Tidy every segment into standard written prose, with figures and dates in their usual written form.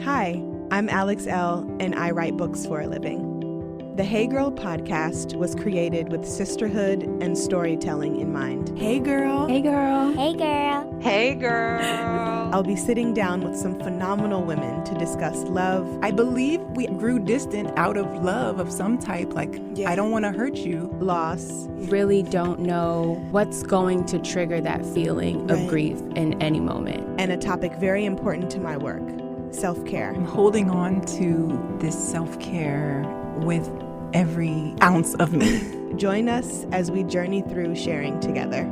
Hi, I'm Alex Elle, and I write books for a living. The Hey Girl podcast was created with sisterhood and storytelling in mind. Hey girl. Hey girl. Hey girl. Hey girl. I'll be sitting down with some phenomenal women to discuss love. I believe we grew distant out of love of some type, I don't want to hurt you. Loss. Really don't know what's going to trigger that feeling of grief in any moment. And a topic very important to my work, self-care. I'm holding on to this self-care with every ounce of me. Join us as we journey through sharing together.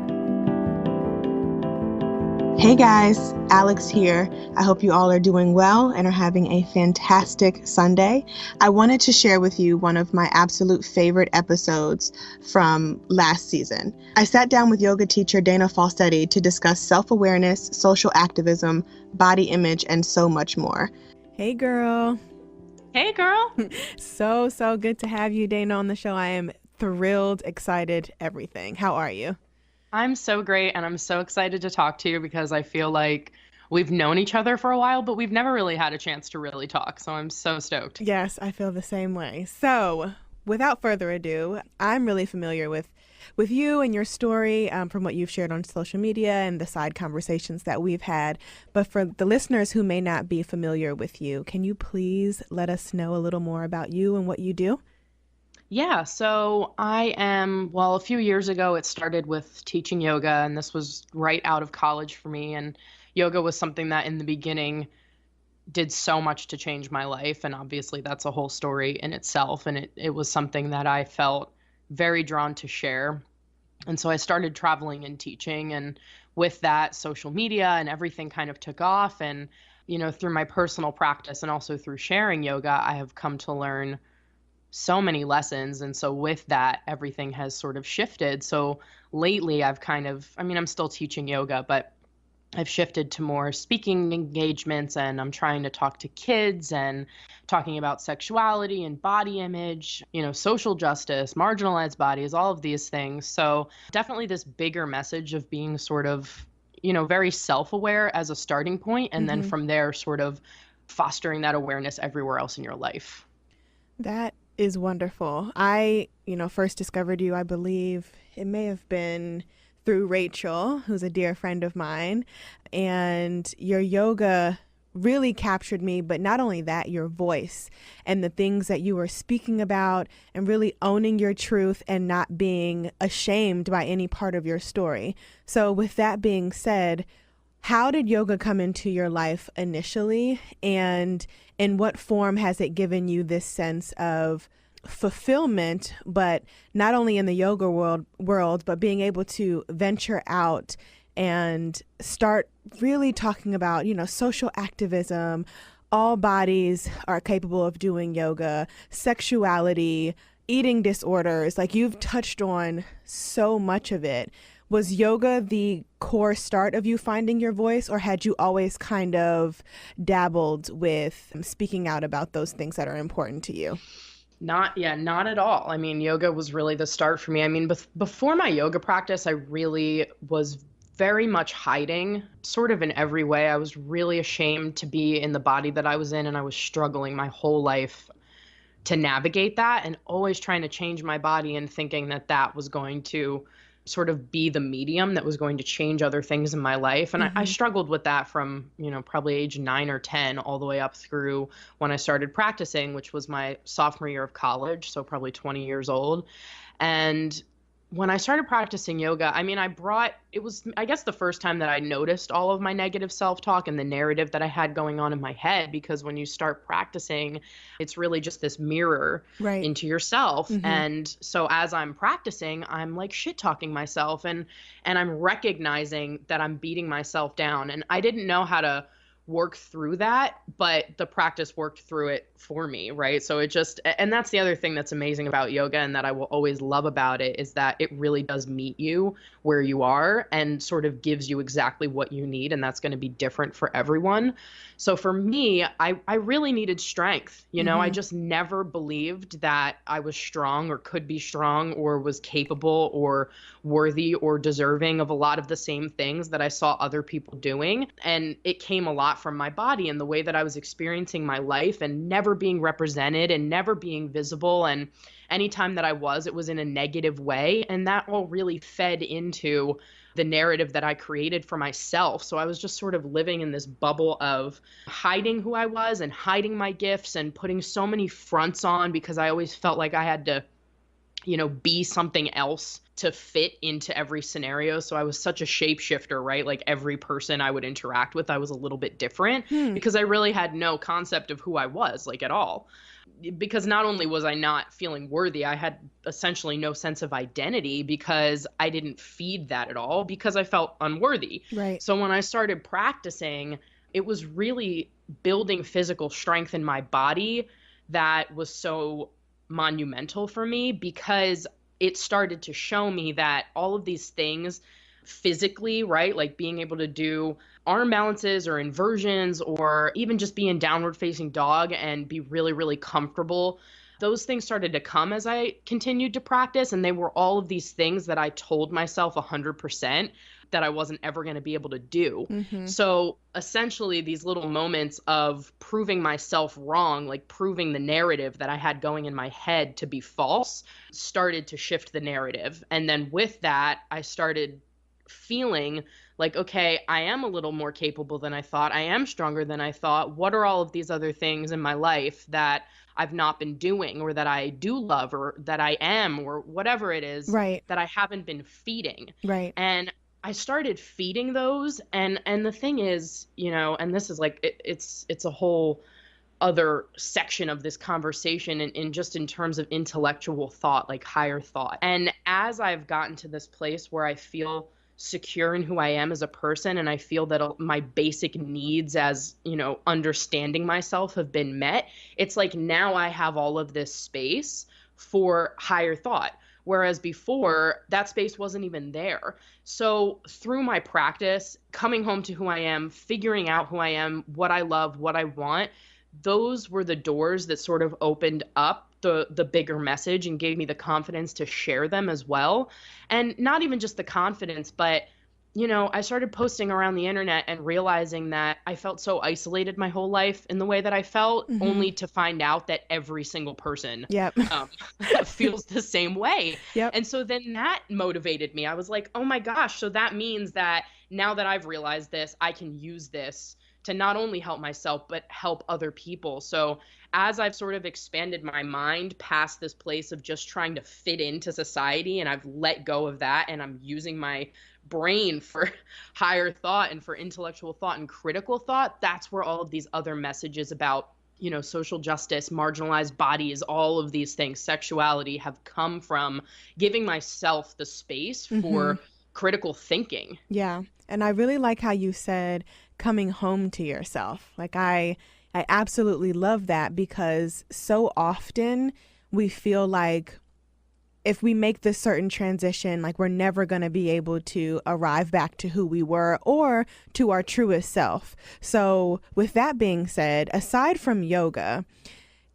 Hey guys, Alex here. I hope you all are doing well and are having a fantastic Sunday. I wanted to share with you one of my absolute favorite episodes from last season. I sat down with yoga teacher Dana Falsetti to discuss self-awareness, social activism, body image, and so much more. Hey girl. Hey girl. So good to have you, Dana, on the show. I am thrilled, excited, everything. How are you? I'm so great, and I'm so excited to talk to you because I feel like we've known each other for a while, but we've never really had a chance to really talk. So I'm so stoked. Yes, I feel the same way. So without further ado, I'm really familiar with you and your story from what you've shared on social media and the side conversations that we've had. But for the listeners who may not be familiar with you, can you please let us know a little more about you and what you do? Yeah, so a few years ago, it started with teaching yoga, and this was right out of college for me. And yoga was something that in the beginning did so much to change my life. And obviously that's a whole story in itself. And it was something that I felt very drawn to share. And so I started traveling and teaching. And with that, social media and everything kind of took off. And, through my personal practice and also through sharing yoga, I have come to learn so many lessons. And so with that, everything has sort of shifted. So lately I'm still teaching yoga, but I've shifted to more speaking engagements, and I'm trying to talk to kids and talking about sexuality and body image, social justice, marginalized bodies, all of these things. So definitely this bigger message of being sort of, very self-aware as a starting point, and then from there sort of fostering that awareness everywhere else in your life. That is wonderful. I, first discovered you, I believe it may have been through Rachel, who's a dear friend of mine, and your yoga really captured me. But not only that, your voice and the things that you were speaking about and really owning your truth and not being ashamed by any part of your story. So with that being said, how did yoga come into your life initially, and in what form has it given you this sense of fulfillment, but not only in the yoga world, but being able to venture out and start really talking about, social activism, all bodies are capable of doing yoga, sexuality, eating disorders, you've touched on so much of it. Was yoga the core start of you finding your voice, or had you always kind of dabbled with speaking out about those things that are important to you? Not at all. I mean, yoga was really the start for me. I mean, before my yoga practice, I really was very much hiding sort of in every way. I was really ashamed to be in the body that I was in, and I was struggling my whole life to navigate that, and always trying to change my body and thinking that that was going to sort of be the medium that was going to change other things in my life. And I struggled with that from, probably age 9 or 10 all the way up through when I started practicing, which was my sophomore year of college. So probably 20 years old. And when I started practicing yoga, it was, I guess, the first time that I noticed all of my negative self-talk and the narrative that I had going on in my head, because when you start practicing, it's really just this mirror into yourself. And so as I'm practicing, I'm shit talking myself, and I'm recognizing that I'm beating myself down. And I didn't know how to work through that, but the practice worked through it for me, right? So and that's the other thing that's amazing about yoga, and that I will always love about it, is that it really does meet you where you are and sort of gives you exactly what you need, and that's going to be different for everyone. So for me, I really needed strength. I just never believed that I was strong or could be strong or was capable or worthy or deserving of a lot of the same things that I saw other people doing. And it came a lot got from my body and the way that I was experiencing my life and never being represented and never being visible. And anytime that I was, it was in a negative way. And that all really fed into the narrative that I created for myself. So I was just sort of living in this bubble of hiding who I was and hiding my gifts and putting so many fronts on because I always felt like I had to, be something else to fit into every scenario. So I was such a shapeshifter, right? Like every person I would interact with, I was a little bit different because I really had no concept of who I was, like at all. Because not only was I not feeling worthy, I had essentially no sense of identity because I didn't feed that at all because I felt unworthy. Right. So when I started practicing, it was really building physical strength in my body that was so monumental for me because it started to show me that all of these things physically, right? Like being able to do arm balances or inversions or even just be in downward facing dog and be really, really comfortable. Those things started to come as I continued to practice. And they were all of these things that I told myself 100% that I wasn't ever going to be able to do. So essentially these little moments of proving myself wrong, like proving the narrative that I had going in my head to be false, started to shift the narrative. And then with that, I started feeling like, okay, I am a little more capable than I thought. I am stronger than I thought. What are all of these other things in my life that I've not been doing or that I do love or that I am or whatever it is Right. that I haven't been feeding. Right. And I started feeding those. And the thing is, and this is like, it's a whole other section of this conversation in just in terms of intellectual thought, like higher thought. And as I've gotten to this place where I feel secure in who I am as a person and I feel that my basic needs as, understanding myself have been met, it's like now I have all of this space for higher thought. Whereas before, that space wasn't even there. So through my practice, coming home to who I am, figuring out who I am, what I love, what I want, those were the doors that sort of opened up the bigger message and gave me the confidence to share them as well. And not even just the confidence, but I started posting around the internet and realizing that I felt so isolated my whole life in the way that I felt, only to find out that every single person feels the same way. And so then that motivated me. I was like, oh my gosh, so that means that now that I've realized this, I can use this to not only help myself, but help other people. So as I've sort of expanded my mind past this place of just trying to fit into society, and I've let go of that, and I'm using my brain for higher thought and for intellectual thought and critical thought, that's where all of these other messages about, social justice, marginalized bodies, all of these things, sexuality, have come from giving myself the space for critical thinking. Yeah. And I really like how you said coming home to yourself. Like I absolutely love that because so often we feel like if we make this certain transition, like we're never going to be able to arrive back to who we were or to our truest self. So with that being said, aside from yoga,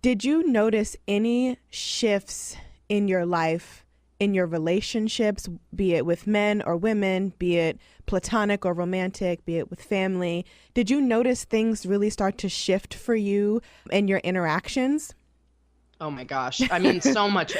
did you notice any shifts in your life, in your relationships, be it with men or women, be it platonic or romantic, be it with family? Did you notice things really start to shift for you in your interactions? Oh my gosh. I mean, so much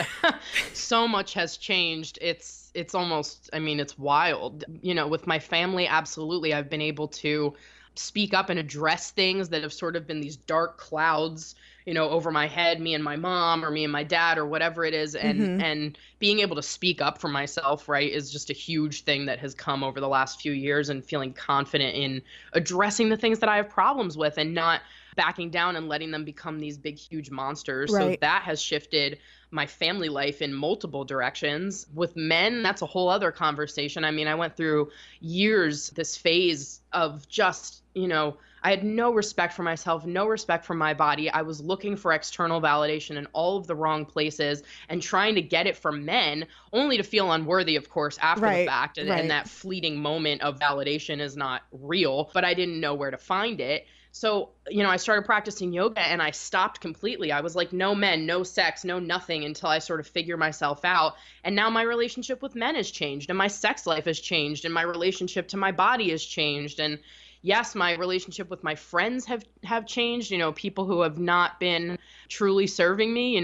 has changed. It's almost, it's wild. With my family, absolutely. I've been able to speak up and address things that have sort of been these dark clouds, over my head, me and my mom or me and my dad or whatever it is. And being able to speak up for myself, right, is just a huge thing that has come over the last few years, and feeling confident in addressing the things that I have problems with and not backing down and letting them become these big, huge monsters. Right. So that has shifted my family life in multiple directions. With men, that's a whole other conversation. I went through years, this phase of just, I had no respect for myself, no respect for my body. I was looking for external validation in all of the wrong places and trying to get it from men, only to feel unworthy, of course, after the fact. And that fleeting moment of validation is not real, but I didn't know where to find it. So, I started practicing yoga and I stopped completely. I was like, no men, no sex, no nothing, until I sort of figure myself out. And now my relationship with men has changed, and my sex life has changed, and my relationship to my body has changed. And, yes, my relationship with my friends have changed, people who have not been truly serving me,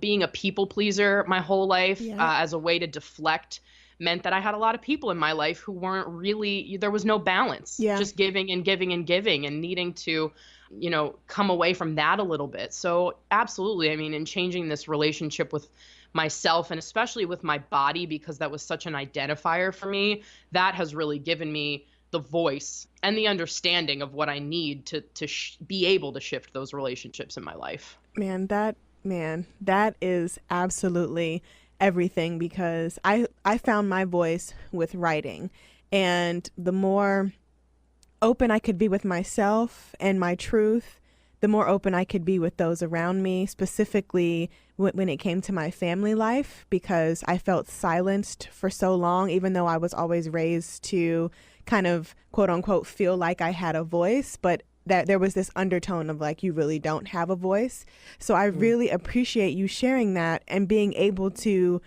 being a people pleaser my whole life Yeah. as a way to deflect meant that I had a lot of people in my life who weren't really, there was no balance, Yeah. just giving and giving and giving and needing to, come away from that a little bit. So absolutely. I mean, in changing this relationship with myself and especially with my body, because that was such an identifier for me, that has really given me the voice and the understanding of what I need to be able to shift those relationships in my life. Man, that is absolutely everything, because I found my voice with writing, and the more open I could be with myself and my truth, the more open I could be with those around me, specifically when it came to my family life, because I felt silenced for so long, even though I was always raised to kind of quote unquote feel like I had a voice, but that there was this undertone of like, you really don't have a voice. So I really appreciate you sharing that and being able to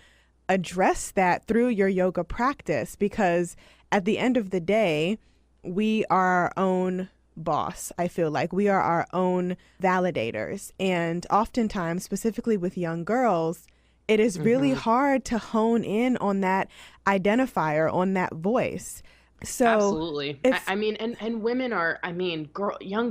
address that through your yoga practice, because at the end of the day, we are our own boss. I feel like we are our own validators. And oftentimes, specifically with young girls, it is really hard to hone in on that identifier, on that voice. So absolutely. I mean, and women are, I mean,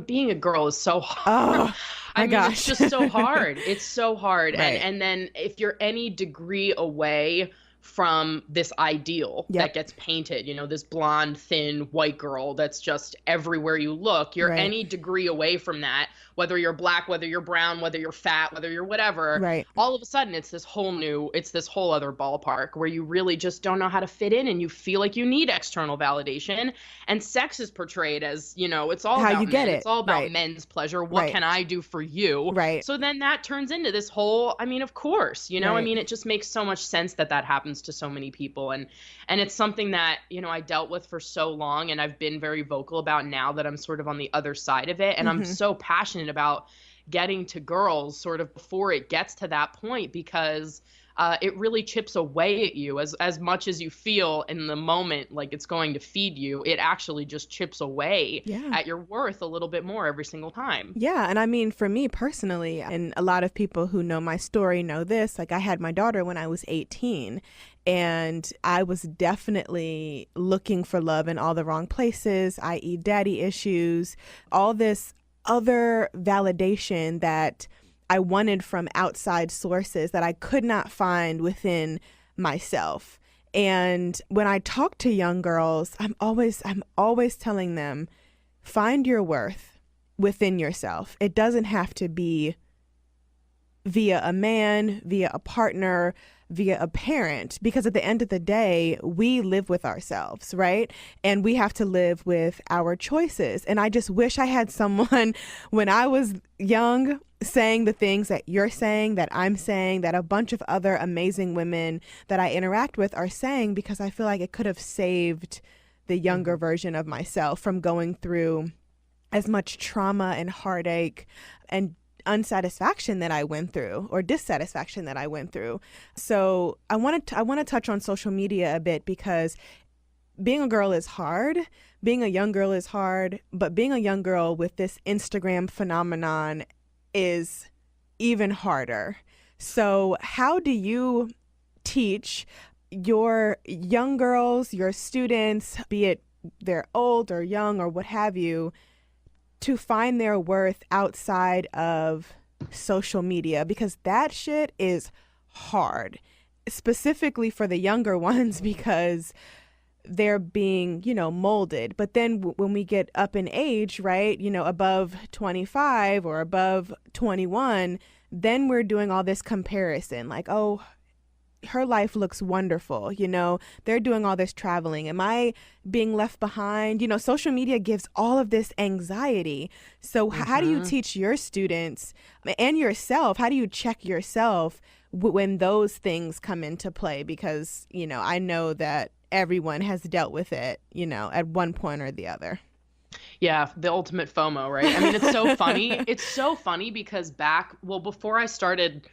being a girl is so hard. Oh my gosh. It's just so hard. It's so hard. Right. And then if you're any degree away from this ideal that gets painted, this blonde, thin, white girl that's just everywhere you look, you're any degree away from that, whether you're black, whether you're brown, whether you're fat, whether you're whatever, all of a sudden it's this whole other ballpark where you really just don't know how to fit in and you feel like you need external validation. And sex is portrayed as, it's all how about you get men. it. It's all about men's pleasure. What can I do for you? Right. So then that turns into this whole, I mean, of course, I mean, it just makes so much sense that happens to so many people. And it's something that, I dealt with for so long, and I've been very vocal about now that I'm sort of on the other side of it. And I'm so passionate about getting to girls sort of before it gets to that point, because it really chips away at you as much as you feel in the moment like it's going to feed you. It actually just chips away at your worth a little bit more every single time. Yeah. And I mean, for me personally, and a lot of people who know my story know this, like I had my daughter when I was 18, and I was definitely looking for love in all the wrong places, i.e. daddy issues, all this other validation that I wanted from outside sources that I could not find within myself. And when I talk to young girls, I'm always telling them, find your worth within yourself. It doesn't have to be via a man, via a partner, via a parent, because at the end of the day, we live with ourselves, right? And we have to live with our choices. And I just wish I had someone when I was young saying the things that you're saying, that I'm saying, that a bunch of other amazing women that I interact with are saying, because I feel like it could have saved the younger version of myself from going through as much trauma and heartache and unsatisfaction that I went through, or dissatisfaction that I went through. So I want to touch on social media a bit, because being a girl is hard. Being a young girl is hard, but being a young girl with this Instagram phenomenon is even harder. So how do you teach your young girls, your students, be it they're old or young or what have you, to find their worth outside of social media? Because that shit is hard, specifically for the younger ones, because they're being, molded. But then when we get up in age, right, above 25 or above 21, then we're doing all this comparison, like, oh, her life looks wonderful. They're doing all this traveling. Am I being left behind? Social media gives all of this anxiety. So how do you teach your students and yourself? How do you check yourself when those things come into play? Because, I know that everyone has dealt with it, at one point or the other. Yeah, the ultimate FOMO, right? I mean, it's so funny. It's so funny because before I started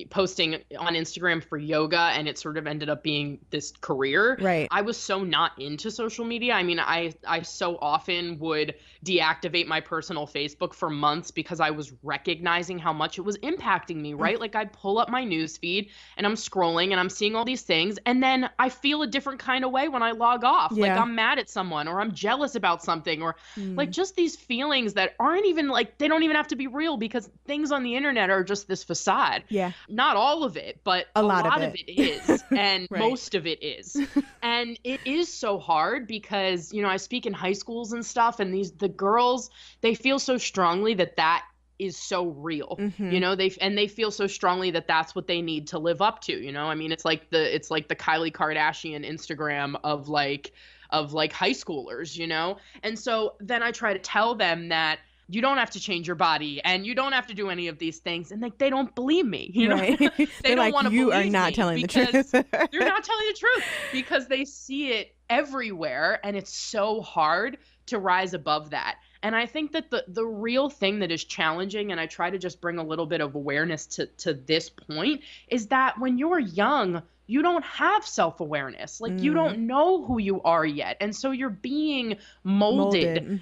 posting on Instagram for yoga, and it sort of ended up being this career. Right. I was so not into social media. I mean, I so often would deactivate my personal Facebook for months because I was recognizing how much it was impacting me, right? Like I'd pull up my news feed and I'm scrolling and I'm seeing all these things, and then I feel a different kind of way when I log off. Like I'm mad at someone, or I'm jealous about something, or like just these feelings that aren't even like, they don't even have to be real, because things on the internet are just this facade. Yeah. Not all of it, but a lot of it is, and Right. most of it is. And it is so hard because, I speak in high schools and stuff, and the girls, they feel so strongly that is so real. They feel so strongly that that's what they need to live up to. I mean, it's like the Kylie Kardashian Instagram of high schoolers. And so then I try to tell them that you don't have to change your body and you don't have to do any of these things. And they don't believe me. Right. They don't want to believe me. You are not telling the truth. You're not telling the truth, because they see it everywhere, and it's so hard to rise above that. And I think that the real thing that is challenging, and I try to just bring a little bit of awareness to this point, is that when you're young, you don't have self-awareness. Like you don't know who you are yet. And so you're being molded.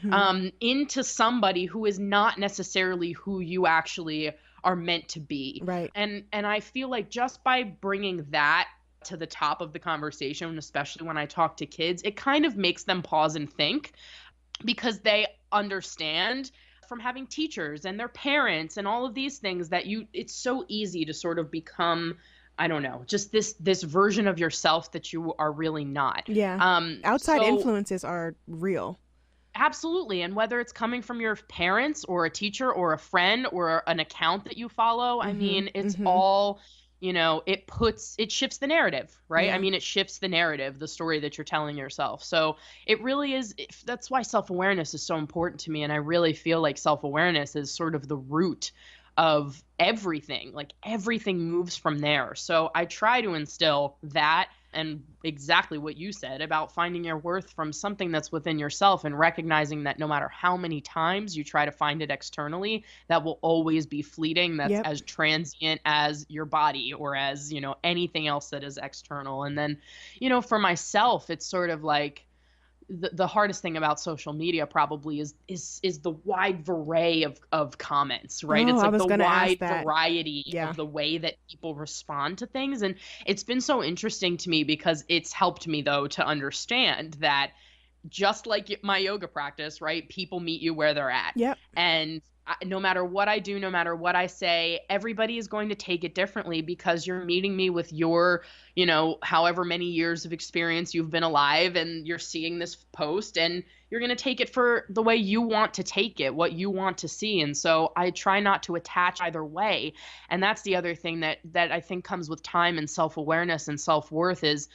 Into somebody who is not necessarily who you actually are meant to be. Right. And I feel like just by bringing that to the top of the conversation, especially when I talk to kids, it kind of makes them pause and think, because they understand from having teachers and their parents and all of these things that it's so easy to sort of become, I don't know, just this version of yourself that you are really not. Yeah. Outside influences are real. Absolutely. And whether it's coming from your parents or a teacher or a friend or an account that you follow, I mean, it's all, it shifts the narrative, right? Yeah. I mean, it shifts the narrative, the story that you're telling yourself. So it really is, that's why self-awareness is so important to me. And I really feel like self-awareness is sort of the root of everything. Like everything moves from there. So I try to instill that, and exactly what you said about finding your worth from something that's within yourself, and recognizing that no matter how many times you try to find it externally, that will always be fleeting. That's as transient as your body, or as, anything else that is external. And then, for myself, it's sort of like, the hardest thing about social media probably is the wide array of comments, right? It's like the wide variety of the way that people respond to things. And it's been so interesting to me, because it's helped me, though, to understand that just like my yoga practice, right? People meet you where they're at. Yep. And no matter what I do, no matter what I say, everybody is going to take it differently, because you're meeting me with your, however many years of experience you've been alive, and you're seeing this post, and you're going to take it for the way you want to take it, what you want to see. And so I try not to attach either way. And that's the other thing that I think comes with time and self-awareness and self-worth is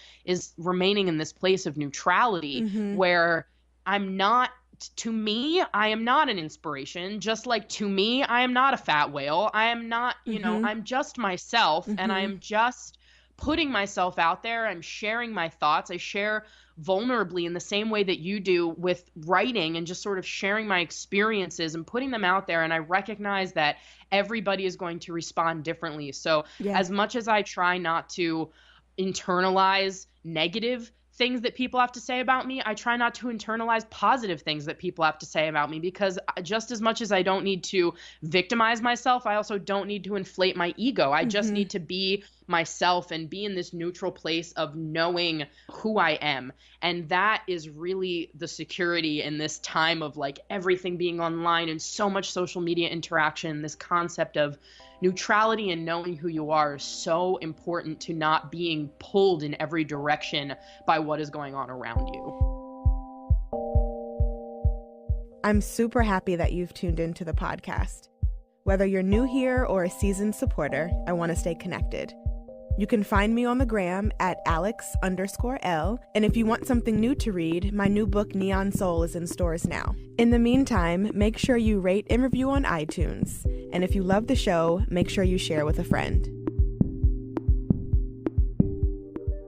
remaining in this place of neutrality, where I'm not, to me, I am not an inspiration. Just like to me, I am not a fat whale. I am not, I'm just myself, and I am just putting myself out there. I'm sharing my thoughts. I share vulnerably in the same way that you do with writing, and just sort of sharing my experiences and putting them out there. And I recognize that everybody is going to respond differently. So as much as I try not to internalize negative things that people have to say about me, I try not to internalize positive things that people have to say about me, because just as much as I don't need to victimize myself, I also don't need to inflate my ego. I just need to be myself and be in this neutral place of knowing who I am. And that is really the security in this time of like everything being online and so much social media interaction. This concept of neutrality and knowing who you are is so important to not being pulled in every direction by what is going on around you. I'm super happy that you've tuned into the podcast. Whether you're new here or a seasoned supporter, I want to stay connected. You can find me on the gram at Alex_Elle. And if you want something new to read, my new book, Neon Soul, is in stores now. In the meantime, make sure you rate and review on iTunes. And if you love the show, make sure you share with a friend.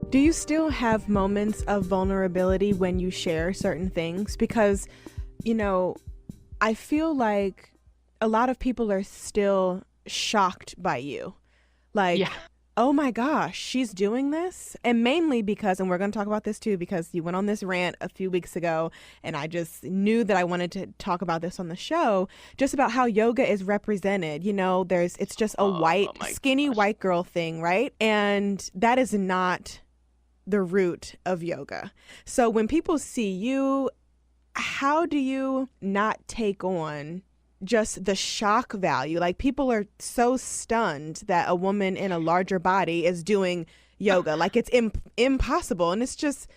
Do you still have moments of vulnerability when you share certain things? Because, I feel like a lot of people are still shocked by you. Like, Yeah. oh my gosh, she's doing this. And mainly because, and we're going to talk about this too, because you went on this rant a few weeks ago, and I just knew that I wanted to talk about this on the show, just about how yoga is represented. You know, it's just a white, skinny white girl thing, right? And that is not the root of yoga. So when people see you, how do you not take on just the shock value? Like, people are so stunned that a woman in a larger body is doing yoga. Like, it's impossible. And it's just,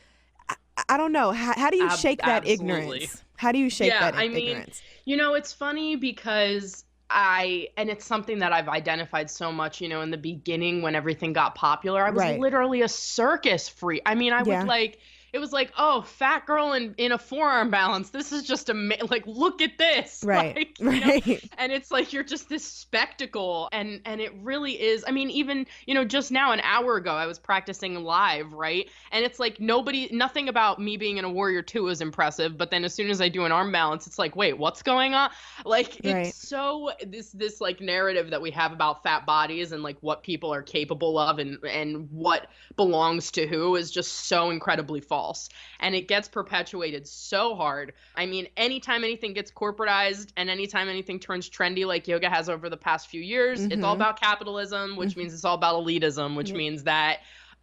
I don't know. How do you shake that ignorance? How do you shake that ignorance? You know, it's funny because and it's something that I've identified so much, you know, in the beginning when everything got popular, I was literally a circus freak. I mean, I would like, it was like, oh, fat girl in a forearm balance. This is just like, look at this. Right. Like, you know? And it's like, you're just this spectacle. And it really is. I mean, even, you know, just now, an hour ago, I was practicing live, right? And it's like nothing about me being in a Warrior 2 is impressive. But then as soon as I do an arm balance, it's like, wait, what's going on? Like, it's so this like narrative that we have about fat bodies and like what people are capable of and what belongs to who is just so incredibly false. And it gets perpetuated so hard. I mean, anytime anything gets corporatized and anytime anything turns trendy like yoga has over the past few years, it's all about capitalism, which means it's all about elitism, which means that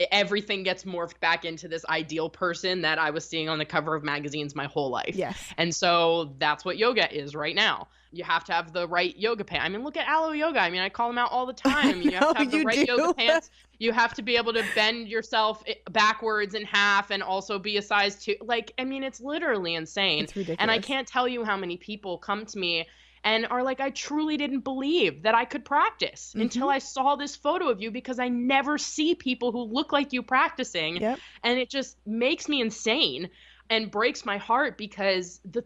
everything gets morphed back into this ideal person that I was seeing on the cover of magazines my whole life. Yes. And so that's what yoga is right now. You have to have the right yoga pants. I mean, look at Aloe Yoga. I mean, I call them out all the time. You have to have the right yoga pants. You have to be able to bend yourself backwards in half and also be a size 2. Like, I mean, it's literally insane. It's ridiculous. And I can't tell you how many people come to me and are like, I truly didn't believe that I could practice until I saw this photo of you, because I never see people who look like you practicing. And it just makes me insane and breaks my heart, because the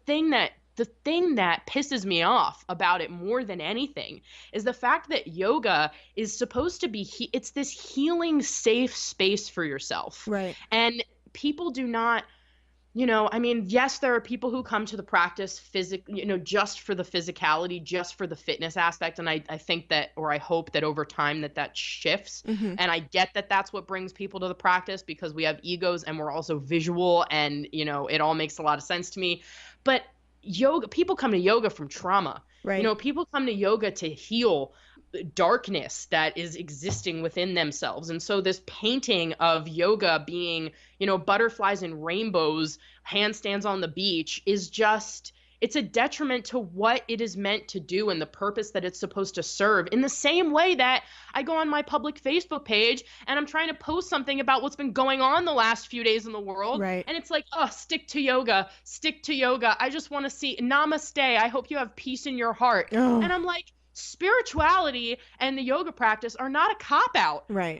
thing that pisses me off about it more than anything is the fact that yoga is supposed to be, it's this healing, safe space for yourself. Right. And people do not, you know, I mean, yes, there are people who come to the practice you know, just for the physicality, just for the fitness aspect. And I think that, or I hope that over time that shifts. And I get that that's what brings people to the practice, because we have egos and we're also visual, and, you know, it all makes a lot of sense to me. But yoga, people come to yoga from trauma. Right. You know, people come to yoga to heal darkness that is existing within themselves. And so this painting of yoga being, you know, butterflies and rainbows, handstands on the beach, is just, it's a detriment to what it is meant to do and the purpose that it's supposed to serve. In the same way that I go on my public Facebook page and I'm trying to post something about what's been going on the last few days in the world. Right. And it's like, oh, stick to yoga. I just want to see namaste. I hope you have peace in your heart. Oh. And I'm like, spirituality and the yoga practice are not a cop-out. Right.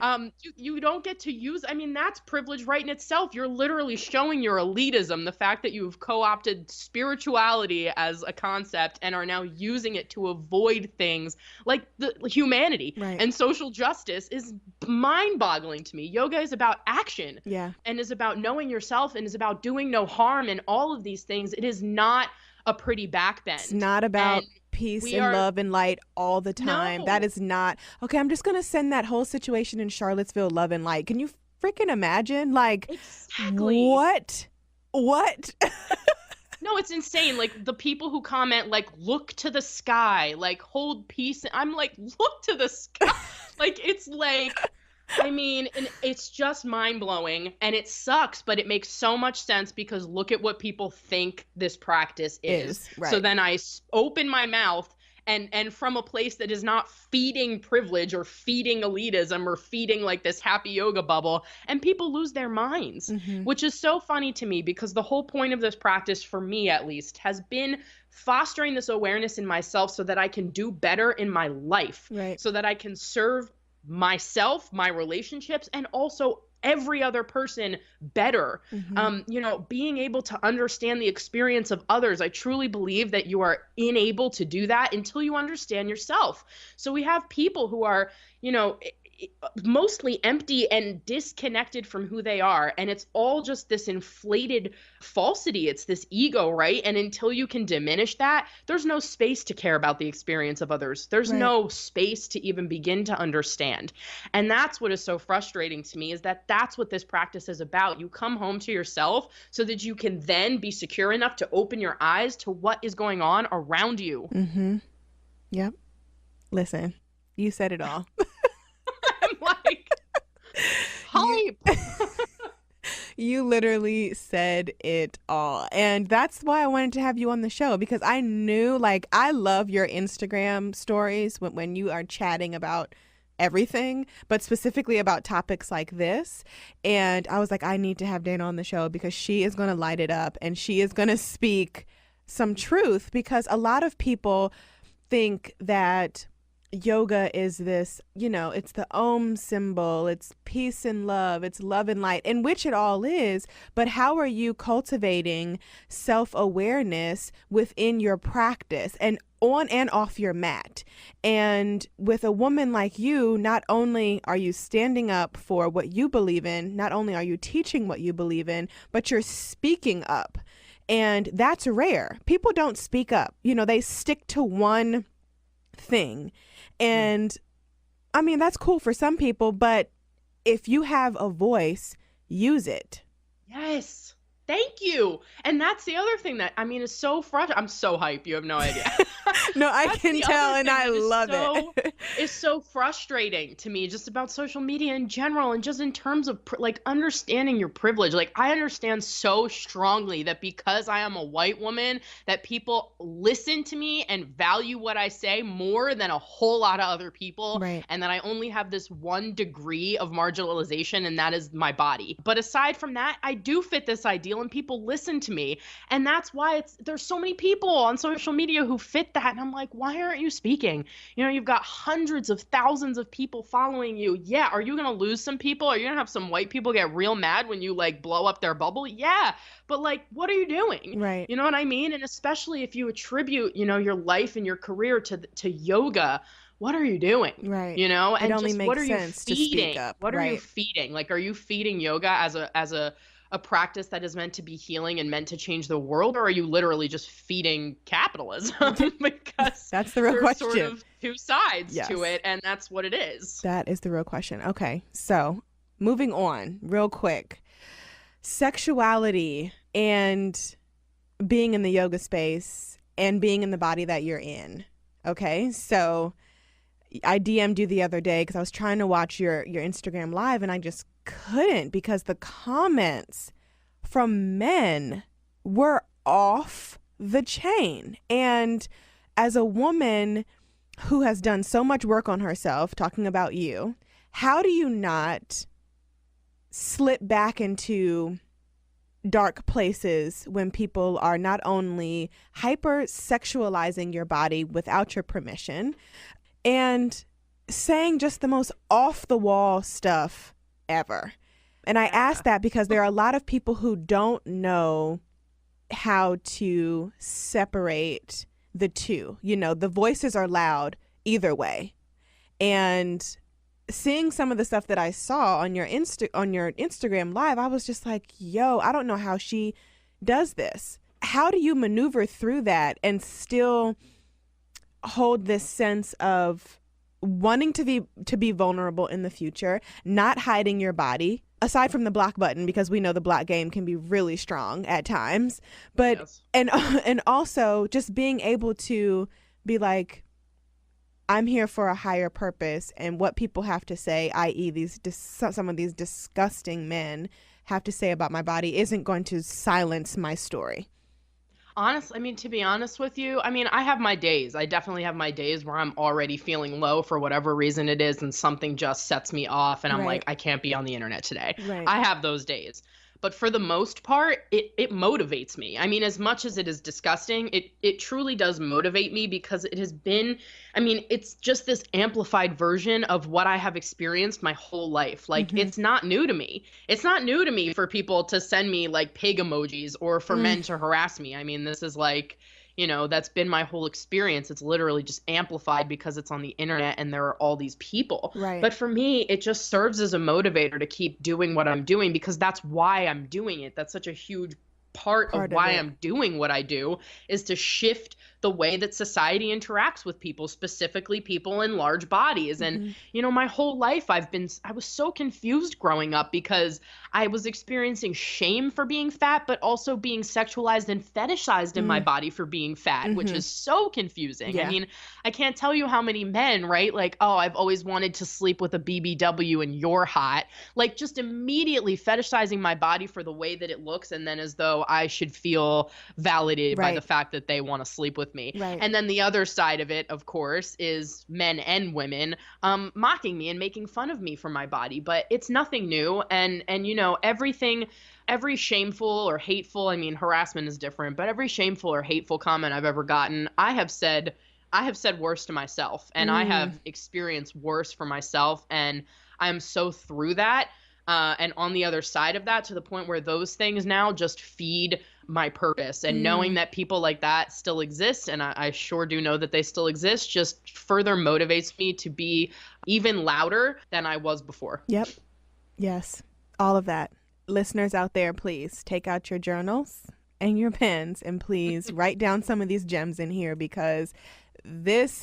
You don't get to use, I mean, that's privilege right in itself. You're literally showing your elitism, the fact that you've co-opted spirituality as a concept and are now using it to avoid things like the humanity. Right. And social justice is mind-boggling to me. Yoga is about action. And is about knowing yourself and is about doing no harm and all of these things. It is not a pretty backbend. It's not about peace and love and light all the time. No. That is not, okay, I'm just going to send that whole situation in Charlottesville love and light. Can you freaking imagine? Like, exactly. What? No, it's insane. Like, the people who comment, like, look to the sky, like, hold peace. I'm like, look to the sky. Like, it's like, I mean, and it's just mind-blowing, and it sucks, but it makes so much sense, because look at what people think this practice is. Right. So then I open my mouth, and from a place that is not feeding privilege or feeding elitism or feeding like this happy yoga bubble, and people lose their minds, which is so funny to me, because the whole point of this practice, for me at least, has been fostering this awareness in myself so that I can do better in my life, so that I can serve myself, my relationships, and also every other person better. You know, being able to understand the experience of others. I truly believe that you are unable to do that until you understand yourself. So we have people who are, you know, mostly empty and disconnected from who they are. And it's all just this inflated falsity. It's this ego, right? And until you can diminish that, there's no space to care about the experience of others. There's Right. no space to even begin to understand. And that's what is so frustrating to me, is that that's what this practice is about. You come home to yourself so that you can then be secure enough to open your eyes to what is going on around you. Mm-hmm. Yep. Listen, you said it all. I'm like, hype. You literally said it all. And that's why I wanted to have you on the show, because I knew, like, I love your Instagram stories when you are chatting about everything, but specifically about topics like this. And I was like, I need to have Dana on the show because she is going to light it up and she is going to speak some truth, because a lot of people think that yoga is this, it's the Om symbol, it's peace and love, it's love and light, in which it all is. But how are you cultivating self-awareness within your practice and on and off your mat? And with a woman like you, not only are you standing up for what you believe in, not only are you teaching what you believe in, but you're speaking up. And that's rare. People don't speak up. They stick to one thing. And I mean, that's cool for some people, but if you have a voice, use it. Yes. Thank you. And that's the other thing that, is so frustrating. I'm so hyped. You have no idea. No, I can tell, and I love it. It's so frustrating to me, just about social media in general, and just in terms of understanding your privilege. Like, I understand so strongly that because I am a white woman, that people listen to me and value what I say more than a whole lot of other people. Right. And that I only have this one degree of marginalization, and that is my body. But aside from that, I do fit this ideal and people listen to me. And that's why there's so many people on social media who fit that. And I'm like, why aren't you speaking? You've got hundreds of thousands of people following you. Yeah. Are you going to lose some people? Are you going to have some white people get real mad when you blow up their bubble? Yeah. But what are you doing? Right. You know what I mean? And especially if you attribute, your life and your career to yoga, what are you doing? Right. And it only just makes what are sense you to feeding? speak up. What are right. you feeding? Are you feeding yoga as a practice that is meant to be healing and meant to change the world, or are you literally just feeding capitalism? Because that's the real there's question. Sort of two sides Yes. to it, and that's what it is. That is the real question. Okay, so moving on real quick. Sexuality and being in the yoga space and being in the body that you're in. Okay, so I DM'd you the other day because I was trying to watch your Instagram live and I just couldn't, because the comments from men were off the chain. And as a woman who has done so much work on herself, talking about you, how do you not slip back into dark places when people are not only hyper sexualizing your body without your permission and saying just the most off the wall stuff ever? And I ask that because there are a lot of people who don't know how to separate the two. The voices are loud either way. And seeing some of the stuff that I saw on your Instagram live, I was just like, yo, I don't know how she does this. How do you maneuver through that and still hold this sense of wanting to be vulnerable in the future, not hiding your body, aside from the block button, because we know the block game can be really strong at times, but Yes. and also just being able to be like, I'm here for a higher purpose, and what people have to say, i.e. some of these disgusting men have to say about my body, isn't going to silence my story. Honestly, to be honest with you, I have my days. I definitely have my days where I'm already feeling low for whatever reason it is, and something just sets me off, and I'm Right. like, I can't be on the internet today. Right. I have those days. But for the most part, it motivates me. As much as it is disgusting, it truly does motivate me, because it has been, it's just this amplified version of what I have experienced my whole life. It's not new to me. It's not new to me for people to send me pig emojis or for men to harass me. This is that's been my whole experience. It's literally just amplified because it's on the internet and there are all these people. Right. But for me, it just serves as a motivator to keep doing what I'm doing, because that's why I'm doing it. That's such a huge part of why I'm doing what I do, is to shift the way that society interacts with people, specifically people in large bodies. And, my whole life I was so confused growing up, because I was experiencing shame for being fat, but also being sexualized and fetishized in my body for being fat, which is so confusing. Yeah. I mean, I can't tell you how many men, right? Like, oh, I've always wanted to sleep with a BBW and you're hot. Like, just immediately fetishizing my body for the way that it looks, and then as though I should feel validated by the fact that they want to sleep with me. Right. And then the other side of it, of course, is men and women mocking me and making fun of me for my body. But it's nothing new. And every shameful or hateful, I mean, harassment is different, but every shameful or hateful comment I've ever gotten, I have said worse to myself, and I have experienced worse for myself. And I'm so through that. And on the other side of that, to the point where those things now just feed my purpose. And knowing that people like that still exist, and I sure do know that they still exist, just further motivates me to be even louder than I was before. Yep. Yes. All of that. Listeners out there, please take out your journals and your pens and please write down some of these gems in here, because these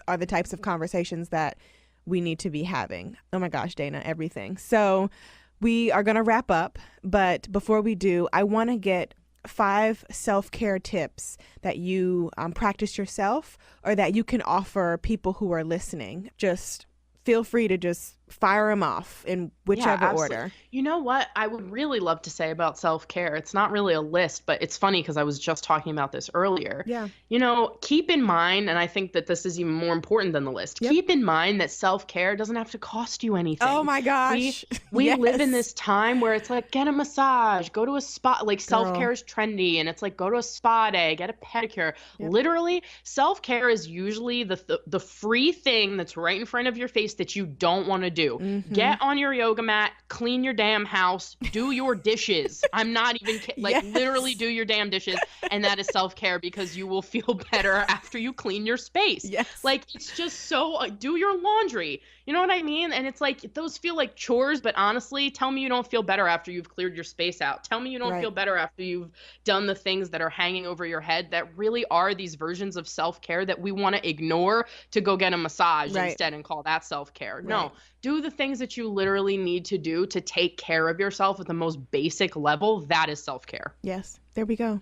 are the types of conversations that we need to be having. Oh my gosh, Dana, everything. So we are going to wrap up, but before we do, I want to get 5 self-care tips that you practice yourself, or that you can offer people who are listening. Just feel free to just fire them off in whichever order. You know what I would really love to say about self-care? It's not really a list, but it's funny because I was just talking about this earlier. Yeah. Keep in mind, and I think that this is even more important than the list, keep in mind that self-care doesn't have to cost you anything. Oh my gosh. We live in this time where it's like, get a massage, go to a spa, like self-care is trendy, and it's like, go to a spa day, get a pedicure. Literally, self-care is usually the free thing that's right in front of your face that you don't want to do. Get on your yoga mat, clean your damn house, do your dishes. I'm not even literally do your damn dishes, and that is self-care, because you will feel better after you clean your space. Yes. Like, it's just so do your laundry. You know what I mean? And it's like, those feel like chores, but honestly, tell me you don't feel better after you've cleared your space out. Tell me you don't feel better after you've done the things that are hanging over your head that really are these versions of self-care that we want to ignore to go get a massage instead and call that self-care. No, do the things that you literally need to do to take care of yourself at the most basic level. That is self-care. Yes, there we go.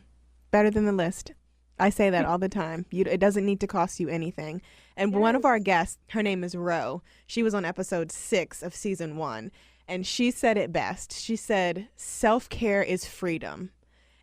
Better than the list. I say that all the time. It doesn't need to cost you anything. And one of our guests, her name is Ro. She was on episode 6 of season 1. And she said it best. She said, self-care is freedom.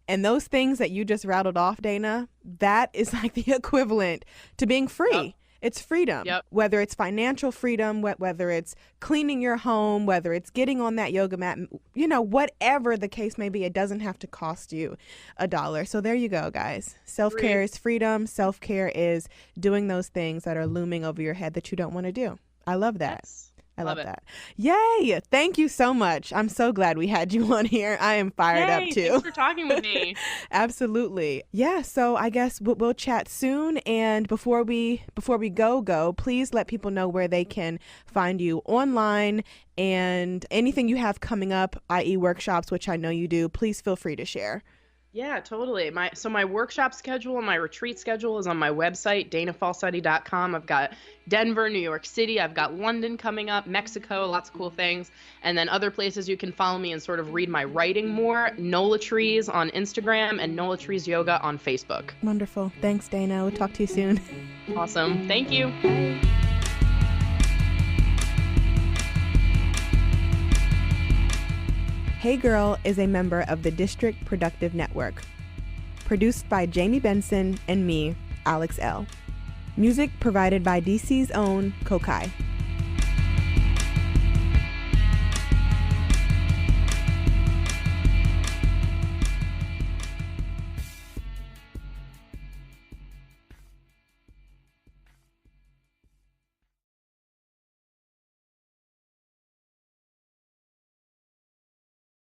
And those things that you just rattled off, Dana, that is like the equivalent to being free. Yep. It's freedom, whether it's financial freedom, whether it's cleaning your home, whether it's getting on that yoga mat, whatever the case may be, it doesn't have to cost you $1. So there you go, guys. Self-care is freedom. Self-care is doing those things that are looming over your head that you don't want to do. I love that. Yes. I love that. Yay. Thank you so much. I'm so glad we had you on here. I am fired up too. Thanks for talking with me. Absolutely. Yeah. So I guess we'll chat soon. And before we go, please let people know where they can find you online, and anything you have coming up, i.e. workshops, which I know you do. Please feel free to share. Yeah, totally. My workshop schedule and my retreat schedule is on my website, danafalsetti.com. I've got Denver, New York City. I've got London coming up, Mexico, lots of cool things. And then other places you can follow me and sort of read my writing more, Nola Trees on Instagram and Nola Trees Yoga on Facebook. Wonderful. Thanks, Dana. We'll talk to you soon. Awesome. Thank you. Bye. Hey Girl is a member of the District Productive Network. Produced by Jamie Benson and me, Alex Elle. Music provided by DC's own Kokai.